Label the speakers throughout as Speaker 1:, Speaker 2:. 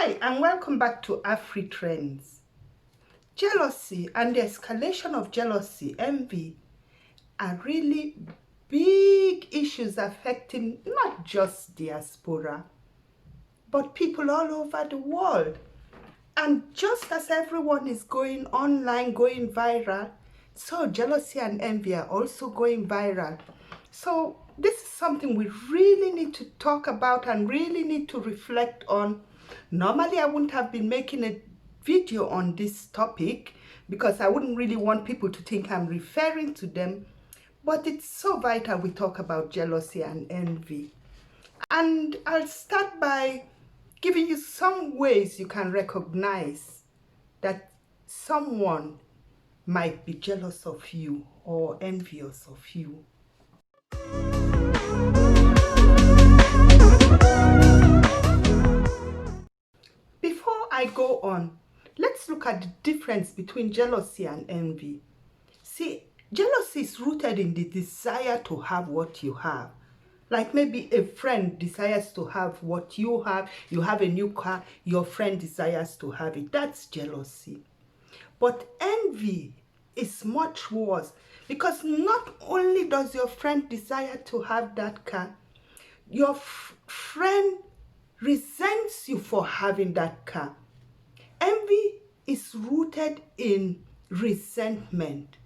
Speaker 1: Hi, and welcome back to Afri Trends. Jealousy and the escalation of jealousy, envy, are really big issues affecting not just diaspora, but people all over the world. And just as everyone is going online, going viral, so jealousy and envy are also going viral. So this is something we really need to talk about and really need to reflect on. Normally, I wouldn't have been making a video on this topic because I wouldn't really want people to think I'm referring to them. But it's so vital we talk about jealousy and envy. And I'll start by giving you some ways you can recognize that someone might be jealous of you or envious of you. Before I go on, let's look at the difference between jealousy and envy. See, jealousy is rooted in the desire to have what you have. Like maybe a friend desires to have what you have a new car, your friend desires to have it. That's jealousy. But envy is much worse because not only does your friend desire to have that car, your friend resents you for having that car. Envy is rooted in resentment.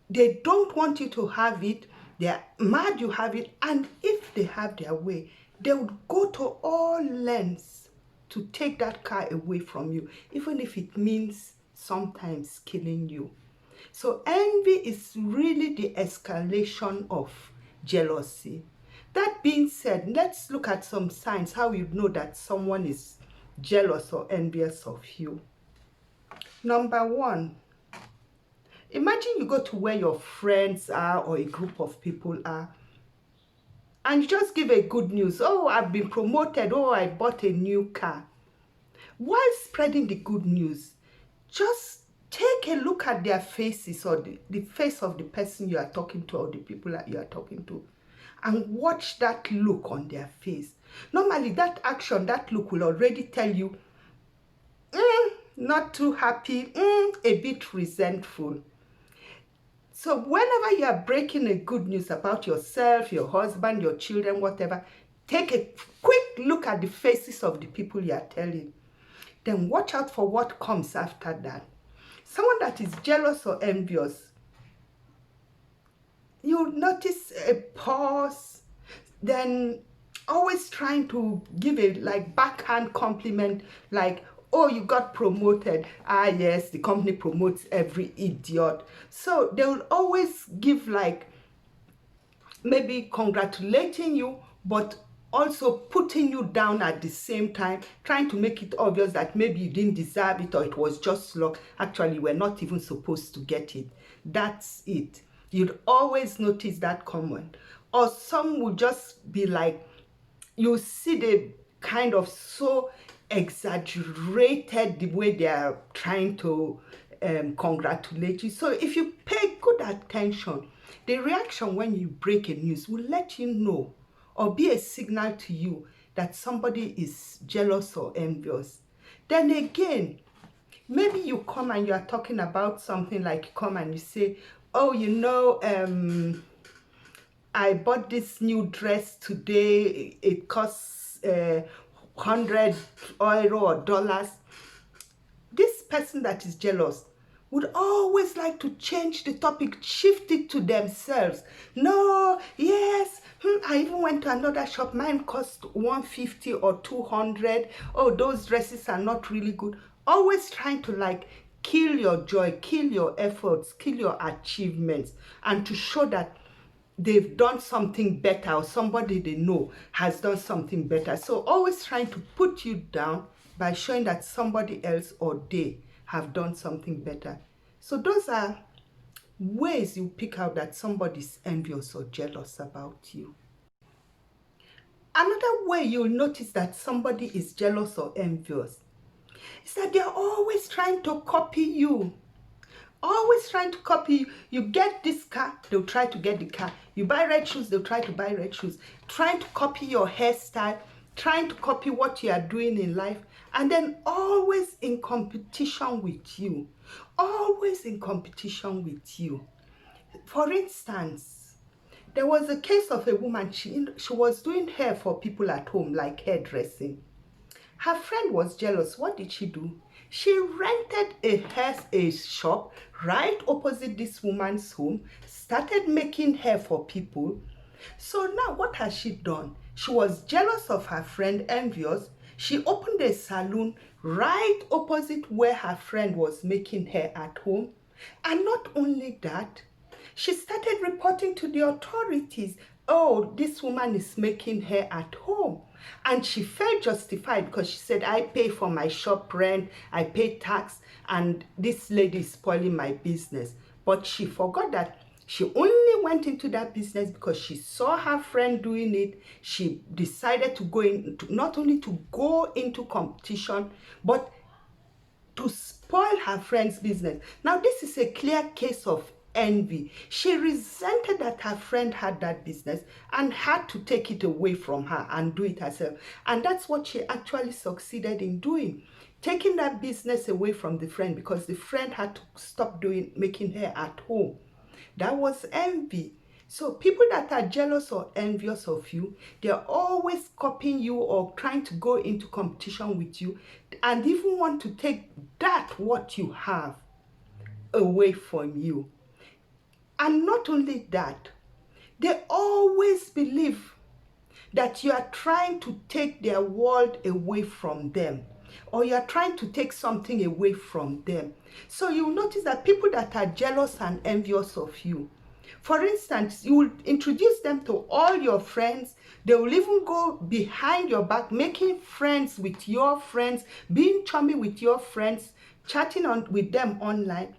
Speaker 1: They don't want you to have it. They're mad you have it. And if they have their way, they would go to all lengths to take that car away from you, even if it means sometimes killing you. So envy is really the escalation of jealousy. That being said, let's look at some signs how you know that someone is jealous or envious of you. Number one, imagine you go to where your friends are or a group of people are, and you just give a good news. Oh, I've been promoted. Oh, I bought a new car. While spreading the good news, just take a look at their faces or the face of the person you are talking to or the people that you are talking to, and watch that look on their face. Normally, that action, that look will already tell you, not too happy, a bit resentful. So whenever you are breaking a good news about yourself, your husband, your children, whatever, take a quick look at the faces of the people you are telling. Then watch out for what comes after that. Someone that is jealous or envious, you notice a pause, then always trying to give a backhand compliment, like, oh, you got promoted. Ah, yes, the company promotes every idiot. So they will always give maybe congratulating you, but also putting you down at the same time, trying to make it obvious that maybe you didn't deserve it or it was just luck. Actually, we're not even supposed to get it. That's it. You'd always notice that common. Or some will just be like, you see the kind of so exaggerated the way they are trying to congratulate you. So if you pay good attention, the reaction when you break a news will let you know or be a signal to you that somebody is jealous or envious. Then again, maybe you come and you are talking about something, like you come and you say, oh, I bought this new dress today. It costs 100 euro or dollars. This person that is jealous would always like to change the topic, shift it to themselves. No, yes, I even went to another shop. Mine cost 150 or 200. Oh, those dresses are not really good. Always trying to kill your joy, kill your efforts, kill your achievements, and to show that they've done something better or somebody they know has done something better. So always trying to put you down by showing that somebody else or they have done something better. So those are ways you pick out that somebody's envious or jealous about you. Another way you'll notice that somebody is jealous or envious is that they're always trying to copy you. Always trying to copy you. You get this car, they'll try to get the car. You buy red shoes, they'll try to buy red shoes. Trying to copy your hairstyle, trying to copy what you are doing in life, and then always in competition with you. Always in competition with you. For instance, there was a case of a woman, she was doing hair for people at home, like hairdressing. Her friend was jealous. What did she do? She rented a shop right opposite this woman's home, started making hair for people. So now what has she done? She was jealous of her friend, envious. She opened a salon right opposite where her friend was making hair at home. And not only that, she started reporting to the authorities. Oh, this woman is making hair at home. And she felt justified because she said, I pay for my shop rent, I pay tax, and this lady is spoiling my business. But she forgot that she only went into that business because she saw her friend doing it. She decided to go in, not only to go into competition, but to spoil her friend's business. Now, this is a clear case of envy. She resented that her friend had that business and had to take it away from her and do it herself. And that's what she actually succeeded in doing. Taking that business away from the friend because the friend had to stop making hair at home. That was envy. So people that are jealous or envious of you, they're always copying you or trying to go into competition with you and even want to take that what you have away from you. And not only that, they always believe that you are trying to take their world away from them, or you are trying to take something away from them. So you'll notice that people that are jealous and envious of you, for instance, you will introduce them to all your friends. They will even go behind your back, making friends with your friends, being chummy with your friends, chatting with them online.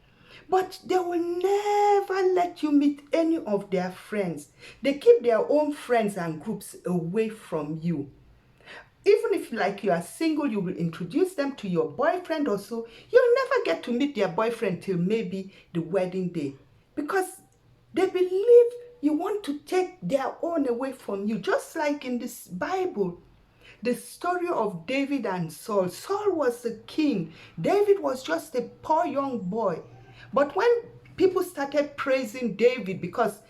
Speaker 1: But they will never let you meet any of their friends. They keep their own friends and groups away from you. Even if like you are single, you will introduce them to your boyfriend or so. You'll never get to meet their boyfriend till maybe the wedding day. Because they believe you want to take their own away from you. Just like in this Bible, the story of David and Saul. Saul was the king. David was just a poor young boy. But when people started praising David because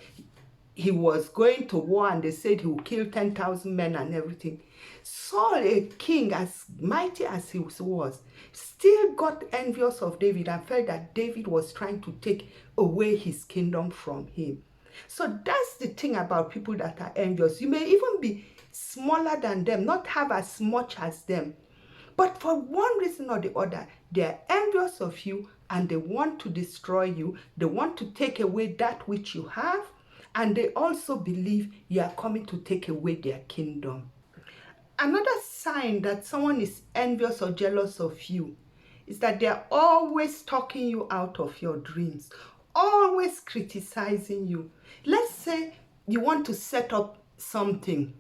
Speaker 1: he was going to war and they said he would kill 10,000 men and everything, Saul, a king as mighty as he was, still got envious of David and felt that David was trying to take away his kingdom from him. So that's the thing about people that are envious. You may even be smaller than them, not have as much as them. But for one reason or the other, they are envious of you and they want to destroy you. They want to take away that which you have. And they also believe you are coming to take away their kingdom. Another sign that someone is envious or jealous of you is that they are always talking you out of your dreams, always criticizing you. Let's say you want to set up something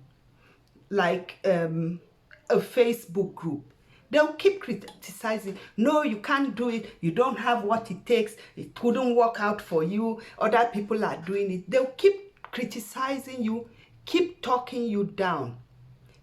Speaker 1: like a Facebook group. They'll keep criticizing. No, you can't do it. You don't have what it takes. It wouldn't work out for you. Other people are doing it. They'll keep criticizing you, keep talking you down.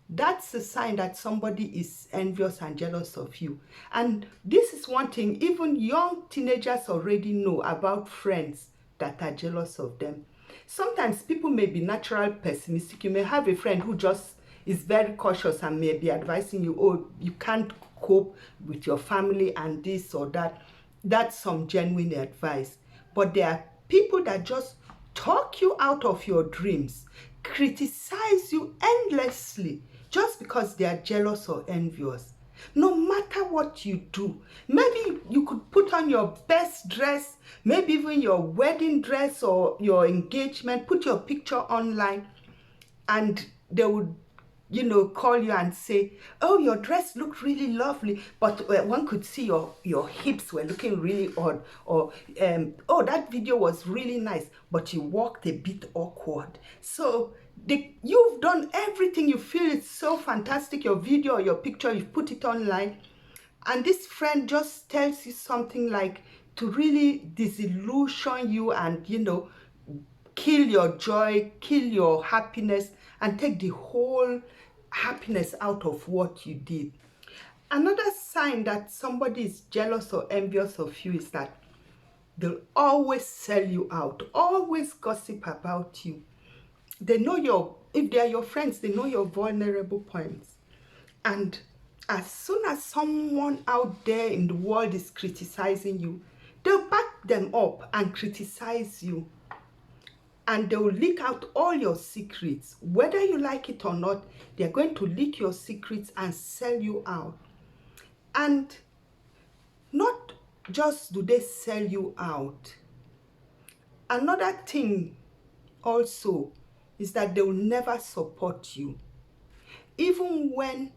Speaker 1: That's a sign that somebody is envious and jealous of you. And this is one thing even young teenagers already know about friends that are jealous of them. Sometimes people may be natural pessimistic. You may have a friend who just is very cautious and may be advising you, oh, you can't cope with your family and this or that. That's some genuine advice. But there are people that just talk you out of your dreams, criticize you endlessly just because they are jealous or envious. No matter what you do, maybe you could put on your best dress, maybe even your wedding dress or your engagement, put your picture online, and they would call you and say, oh, your dress looked really lovely, but one could see your hips were looking really odd, or oh, that video was really nice, but you walked a bit awkward. So you've done everything, you feel it's so fantastic, your video or your picture, you've put it online, and this friend just tells you something like to really disillusion you and kill your joy, kill your happiness, and take the whole happiness out of what you did. Another sign that somebody is jealous or envious of you is that they'll always sell you out, always gossip about you. They know if they are your friends, they know your vulnerable points. And as soon as someone out there in the world is criticizing you, they'll back them up and criticize you. And they'll leak out all your secrets. Whether you like it or not, they're going to leak your secrets and sell you out. And not just do they sell you out, another thing also is that they will never support you. Even when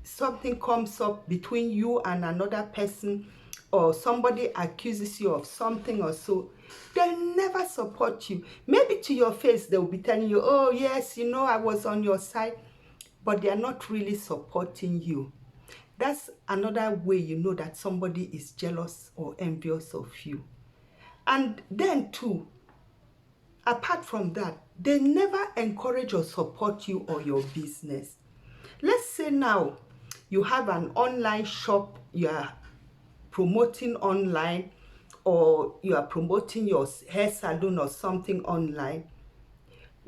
Speaker 1: something comes up between you and another person, or somebody accuses you of something or so, they'll never support you. Maybe to your face they'll be telling you, oh yes, you know, I was on your side, but they're not really supporting you. That's another way you know that somebody is jealous or envious of you. And then too, apart from that, they never encourage or support you or your business. Let's say now you have an online shop, you are promoting online, or you are promoting your hair salon or something online.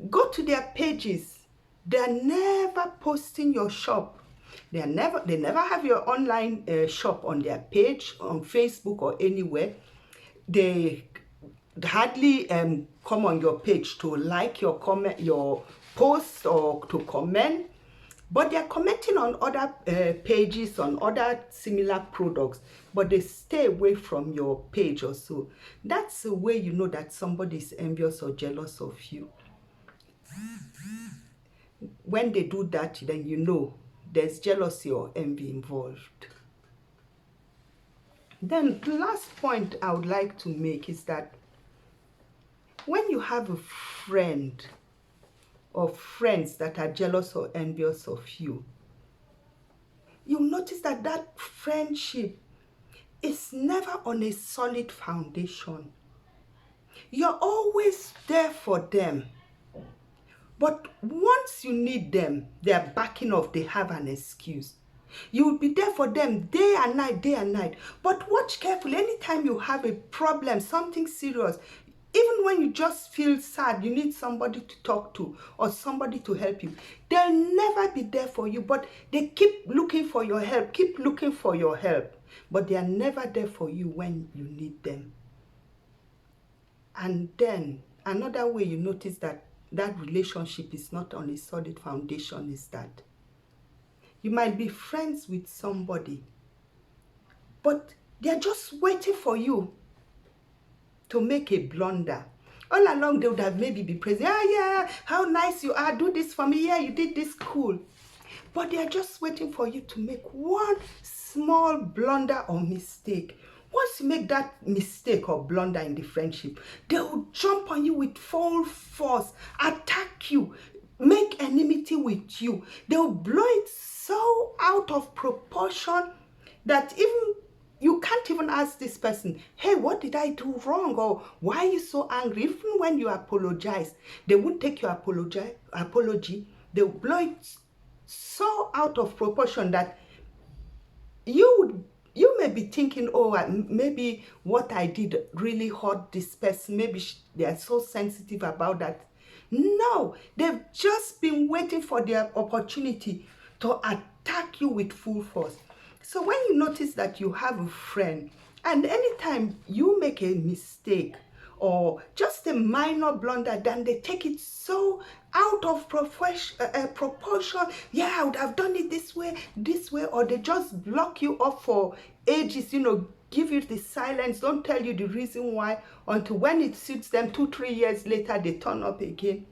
Speaker 1: Go to their pages. They're never posting your shop. They never have your online shop on their page, on Facebook or anywhere. They hardly come on your page to like your comment, your post, or to comment. But they're commenting on other pages, on other similar products, but they stay away from your page or so. That's the way you know that somebody is envious or jealous of you. When they do that, then you know there's jealousy or envy involved. Then the last point I would like to make is that when you have a friend or friends that are jealous or envious of you, you'll notice that that friendship is never on a solid foundation. You're always there for them. But once you need them, they're backing off, they have an excuse. You will be there for them day and night, day and night. But watch carefully, anytime you have a problem, something serious, even when you just feel sad, you need somebody to talk to or somebody to help you, they'll never be there for you, but they keep looking for your help, keep looking for your help. But they are never there for you when you need them. And then another way you notice that that relationship is not on a solid foundation is that you might be friends with somebody, but they're just waiting for you to make a blunder. All along they would have maybe been praising, yeah, how nice you are, do this for me, yeah, you did this, cool. But they are just waiting for you to make one small blunder or mistake. Once you make that mistake or blunder in the friendship, they will jump on you with full force, attack you, make enmity with you. They will blow it so out of proportion that even you can't even ask this person, hey, what did I do wrong? Or why are you so angry? Even when you apologize, they won't take your apology. They'll blow it so out of proportion that you may be thinking, oh, maybe what I did really hurt this person. Maybe they are so sensitive about that. No, they've just been waiting for their opportunity to attack you with full force. So when you notice that you have a friend, and anytime you make a mistake or just a minor blunder, then they take it so out of proportion. Yeah, I would have done it this way, or they just block you up for ages, give you the silence, don't tell you the reason why, until when it suits them, 2-3 years later, they turn up again.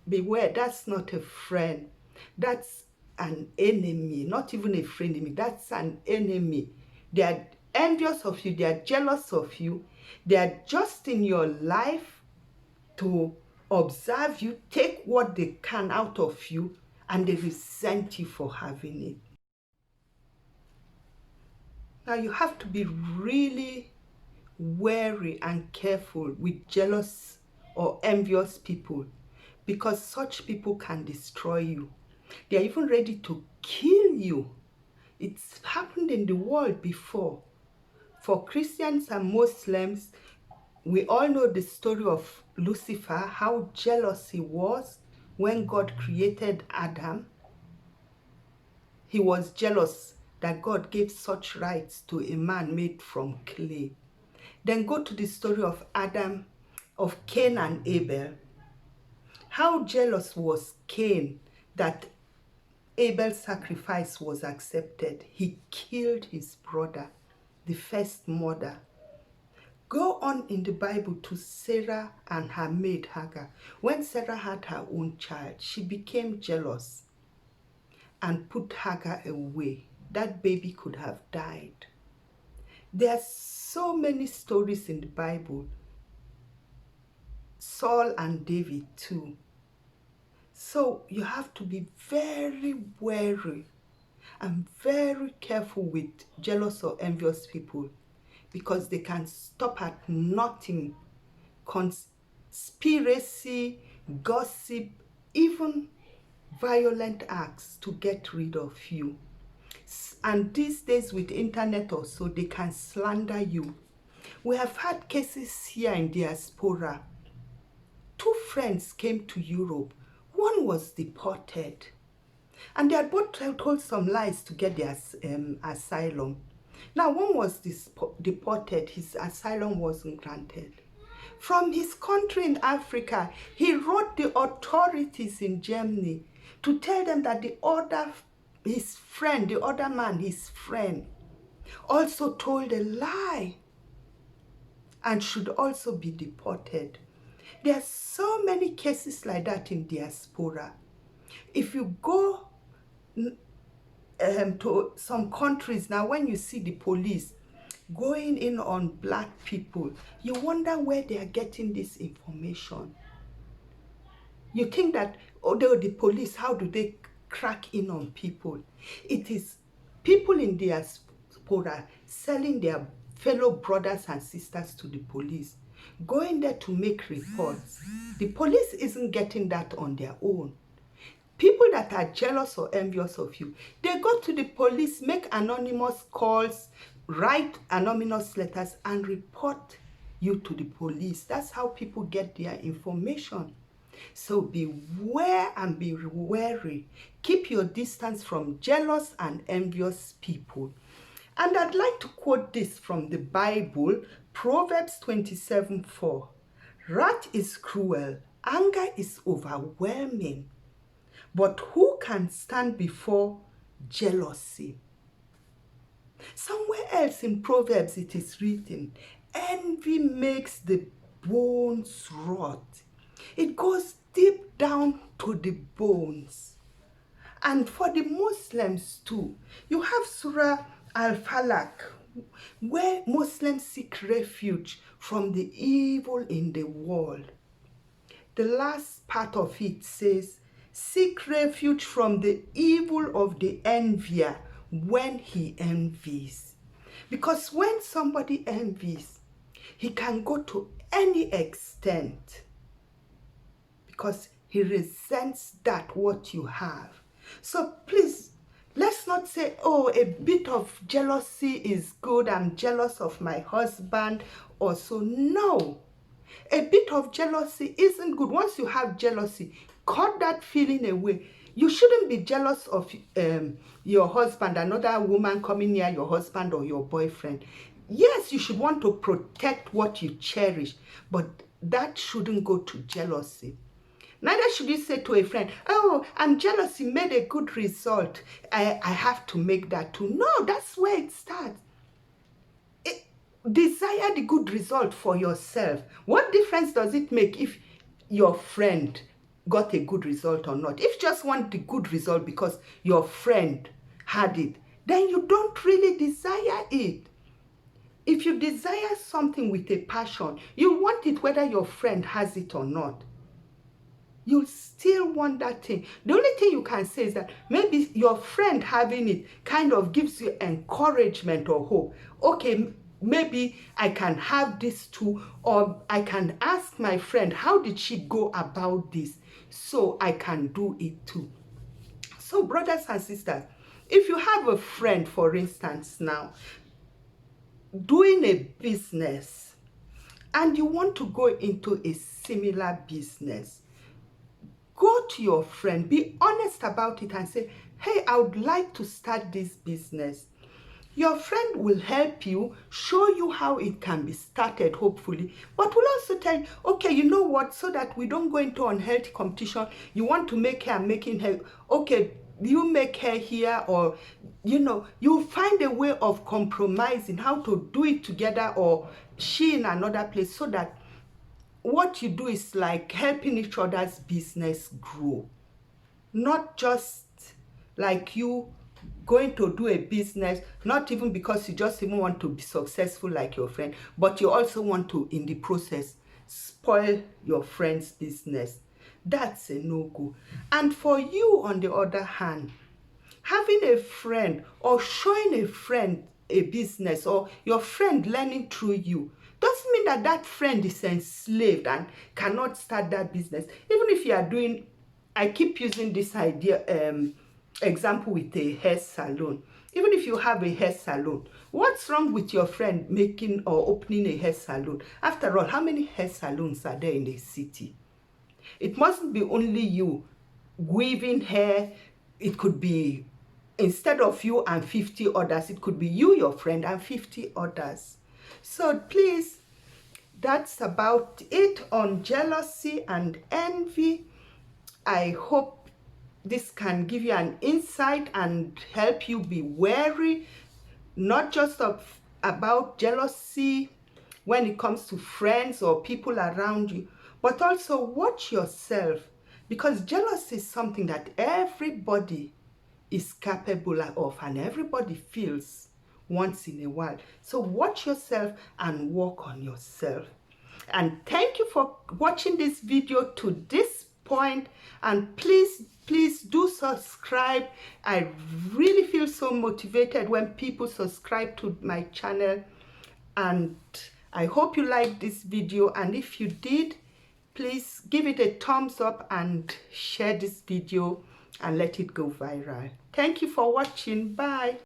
Speaker 1: Beware, that's not a friend. That's an enemy, not even a friend enemy. That's an enemy. They are envious of you. They are jealous of you. They are just in your life to observe you, take what they can out of you, and they resent you for having it. Now you have to be really wary and careful with jealous or envious people, because such people can destroy you. They are even ready to kill you. It's happened in the world before. For Christians and Muslims, we all know the story of Lucifer, how jealous he was when God created Adam. He was jealous that God gave such rights to a man made from clay. Then go to the story of Cain and Abel. How jealous was Cain that Abel's sacrifice was accepted? He killed his brother, the first mother. Go on in the Bible to Sarah and her maid Hagar. When Sarah had her own child, she became jealous and put Hagar away. That baby could have died. There are so many stories in the Bible. Saul and David too. So you have to be very wary and very careful with jealous or envious people, because they can stop at nothing. Conspiracy, gossip, even violent acts to get rid of you. And these days with internet also, they can slander you. We have had cases here in diaspora. 2 friends came to Europe. One was deported, and they had both told some lies to get their asylum. Now, one was deported. His asylum wasn't granted. From his country in Africa, he wrote the authorities in Germany to tell them that the other man, his friend, also told a lie and should also be deported. There are so many cases like that in diaspora. If you go to some countries now, when you see the police going in on black people, you wonder where they are getting this information. You think that, although the police, how do they crack in on people? It is people in diaspora selling their fellow brothers and sisters to the police, going there to make reports. The police isn't getting that on their own. People that are jealous or envious of you, they go to the police, make anonymous calls, write anonymous letters, and report you to the police. That's how people get their information. So beware and be wary. Keep your distance from jealous and envious people. And I'd like to quote this from the Bible, Proverbs 27:4. Wrath is cruel, anger is overwhelming, but who can stand before jealousy? Somewhere else in Proverbs it is written, envy makes the bones rot. It goes deep down to the bones. And for the Muslims too, you have Surah Al-Falaq, where Muslims seek refuge from the evil in the world. The last part of it says, seek refuge from the evil of the envier when he envies. Because when somebody envies, he can go to any extent, because he resents that what you have. So please, let's not say, oh, a bit of jealousy is good, I'm jealous of my husband or so. No, a bit of jealousy isn't good. Once you have jealousy, cut that feeling away. You shouldn't be jealous of your husband, another woman coming near your husband or your boyfriend. Yes, you should want to protect what you cherish, but that shouldn't go to jealousy. Neither should you say to a friend, oh, I'm jealous, he made a good result, I have to make that too. No, that's where it starts. Desire the good result for yourself. What difference does it make if your friend got a good result or not? If you just want the good result because your friend had it, then you don't really desire it. If you desire something with a passion, you want it whether your friend has it or not. You still want that thing. The only thing you can say is that maybe your friend having it kind of gives you encouragement or hope. Okay, maybe I can have this too, or I can ask my friend, how did she go about this? so I can do it too. So brothers and sisters, if you have a friend, for instance, now doing a business and you want to go into a similar business, go to your friend, be honest about it and say, hey, I would like to start this business. Your friend will help you, show you how it can be started, hopefully, but will also tell you, okay, you know what, so that we don't go into unhealthy competition, you want to make hair, making hair, okay, you make hair here, or, you know, you find a way of compromising how to do it together, or she in another place, so that what you do is like helping each other's business grow. Not just like you going to do a business, not even because you just even want to be successful like your friend, but you also want to, in the process, spoil your friend's business. That's a no-go. And for you, on the other hand, having a friend or showing a friend a business, or your friend learning through you, doesn't mean that that friend is enslaved and cannot start that business. Even if you are doing, I keep using this idea, example with a hair salon. Even if you have a hair salon, what's wrong with your friend making or opening a hair salon? After all, how many hair salons are there in the city? It mustn't be only you weaving hair. It could be, instead of you and 50 others, it could be you, your friend, and 50 others. So please, that's about it on jealousy and envy. I hope this can give you an insight and help you be wary, not just about jealousy when it comes to friends or people around you, but also watch yourself, because jealousy is something that everybody is capable of and everybody feels once in a while. So watch yourself and work on yourself. And thank you for watching this video to this point, and please do subscribe. I really feel so motivated when people subscribe to my channel, and I hope you liked this video, and if you did, please give it a thumbs up and share this video and let it go viral. Thank you for watching. Bye.